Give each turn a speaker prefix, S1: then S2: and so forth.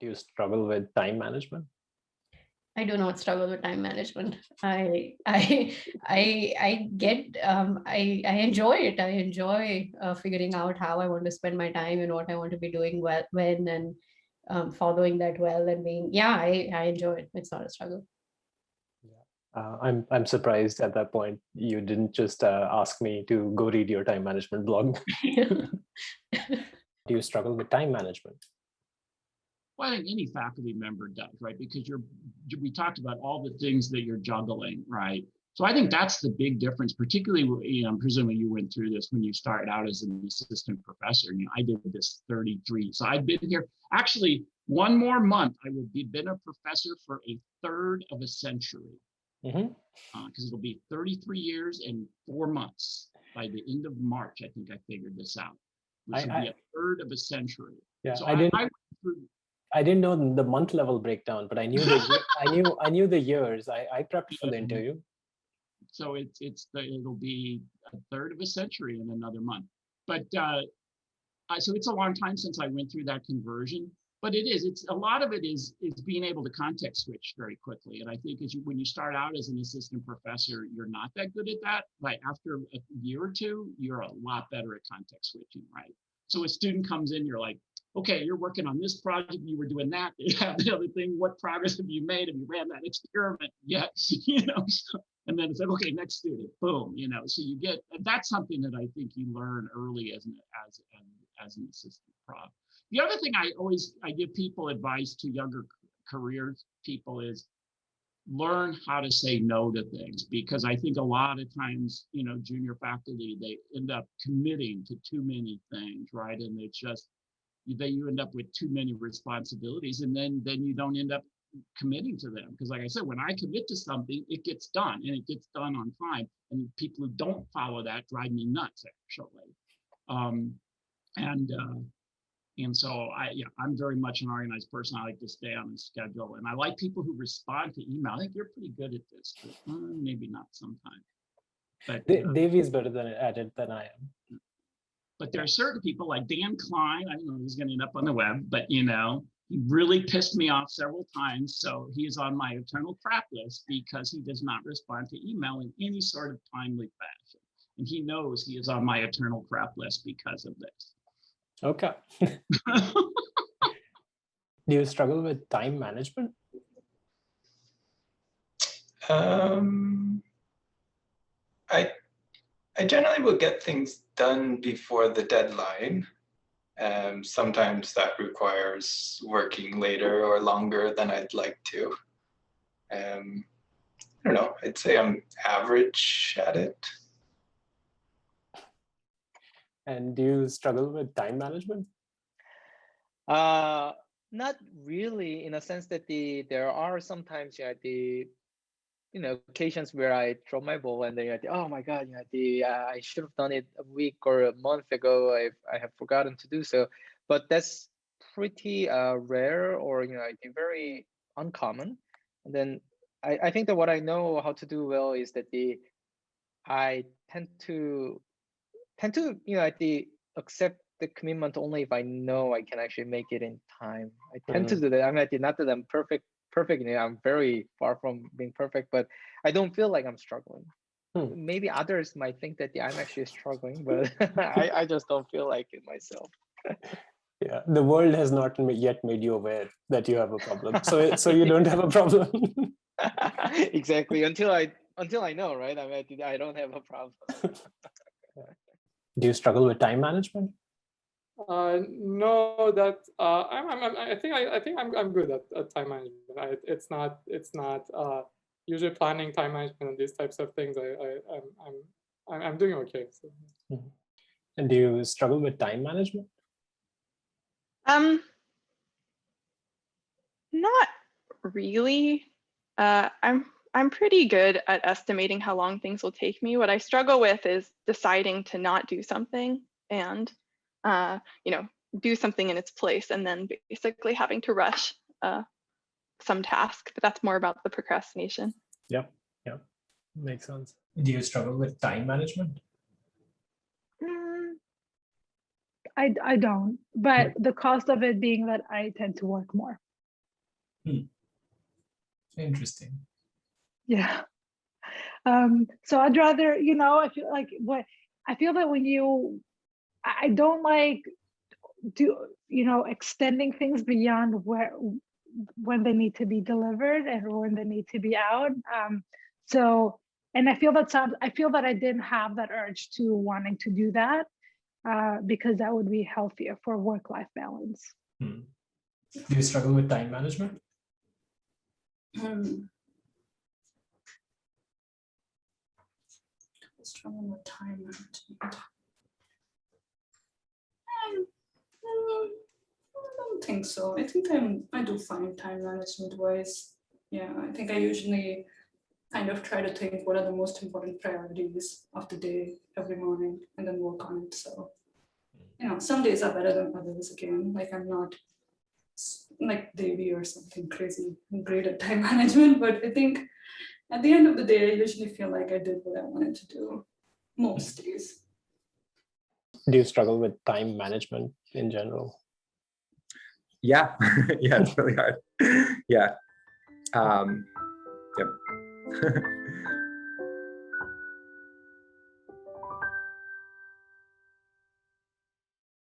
S1: Do you struggle with time management?
S2: I do not struggle with time management. I get I enjoy it. I enjoy figuring out how I want to spend my time and what I want to be doing well when, and following that well, and being, yeah, I enjoy it. It's not a struggle.
S1: Yeah. I'm surprised at that point you didn't just ask me to go read your time management blog. Do you struggle with time management?
S3: Well, I think any faculty member does, right? Because we talked about all the things that you're juggling, right? So I think that's the big difference, particularly, presumably you went through this when you started out as an assistant professor. I did this 33. So I've been here, actually, one more month, I will be been a professor for a third of a century. Because it'll be 33 years and 4 months by the end of March. I think I figured this out, which would be a third of a century.
S1: Yeah,
S3: so
S1: I didn't know the month level breakdown, but I knew I knew the years. I prepped for the interview.
S3: So it'll be a third of a century in another month. But so it's a long time since I went through that conversion. But it's a lot of it is being able to context switch very quickly. And I think when you start out as an assistant professor, you're not that good at that. But after a year or two, you're a lot better at context switching, right? So a student comes in, you're like, okay, you're working on this project, you were doing that, you have the other thing, what progress have you made? Have you ran that experiment yet? And then it's like, okay, next student, boom, so you get, that's something that I think you learn early as an assistant prof. The other thing I give people advice to younger career people is learn how to say no to things, because I think a lot of times, junior faculty, they end up committing to too many things, right? And it's just, you end up with too many responsibilities, and then you don't end up committing to them. Because like I said, when I commit to something, it gets done, and it gets done on time. And people who don't follow that drive me nuts, actually. And so I'm very much an organized person. I like to stay on a schedule, and I like people who respond to email. I think you're pretty good at this, but maybe not sometimes. But
S1: Davey is better at it than I am.
S3: But there are certain people like Dan Klein. I don't know if he's going to end up on the web, but he really pissed me off several times. So he is on my eternal crap list because he does not respond to email in any sort of timely fashion. And he knows he is on my eternal crap list because of this.
S1: Okay. Do you struggle with time management?
S4: I generally will get things done before the deadline. Sometimes that requires working later or longer than I'd like to. I don't know, I'd say I'm average at it.
S1: And do you struggle with time management?
S5: Not really, in a sense that there are sometimes occasions where I drop my ball and then oh my God, I should have done it a week or a month ago. I have forgotten to do so, but that's pretty rare, or very uncommon. And then I think that what I know how to do well is that I tend to accept the commitment only if I know I can actually make it in time. I tend to do that. Not that I'm perfect. I'm very far from being perfect, but I don't feel like I'm struggling. Maybe others might think that I'm actually struggling, but I just don't feel like it myself.
S1: Yeah, the world has not yet made you aware that you have a problem, so you don't have a problem.
S5: Exactly, until I know, right? I don't have a problem.
S1: Do you struggle with time management?
S6: No, that I think I'm good at time management. It's not usually planning time management and these types of things. I'm doing okay. So.
S1: And do you struggle with time management?
S7: Not really. I'm pretty good at estimating how long things will take me. What I struggle with is deciding to not do something and do something in its place, and then basically having to rush some task. But that's more about the procrastination.
S1: Yeah, makes sense. Do you struggle with time management?
S8: I don't, but the cost of it being that I tend to work more. Interesting.
S9: Yeah. So I'd rather, I feel like I feel that I don't like extending things beyond when they need to be delivered and when they need to be out. And I feel that I didn't have that urge to wanting to do that because that would be healthier for work-life balance.
S8: Do you struggle with time management?
S10: Struggle with time management. I don't think so. I think I do fine time management wise. Yeah, I think I usually kind of try to think what are the most important priorities of the day every morning and then work on it. So, some days are better than others again. Like I'm not like Devi or something crazy great at time management, but I think at the end of the day, I usually feel like I did what I wanted to do most days.
S1: Do you struggle with time management in general?
S11: Yeah, yeah, it's really hard. Yeah. Yep.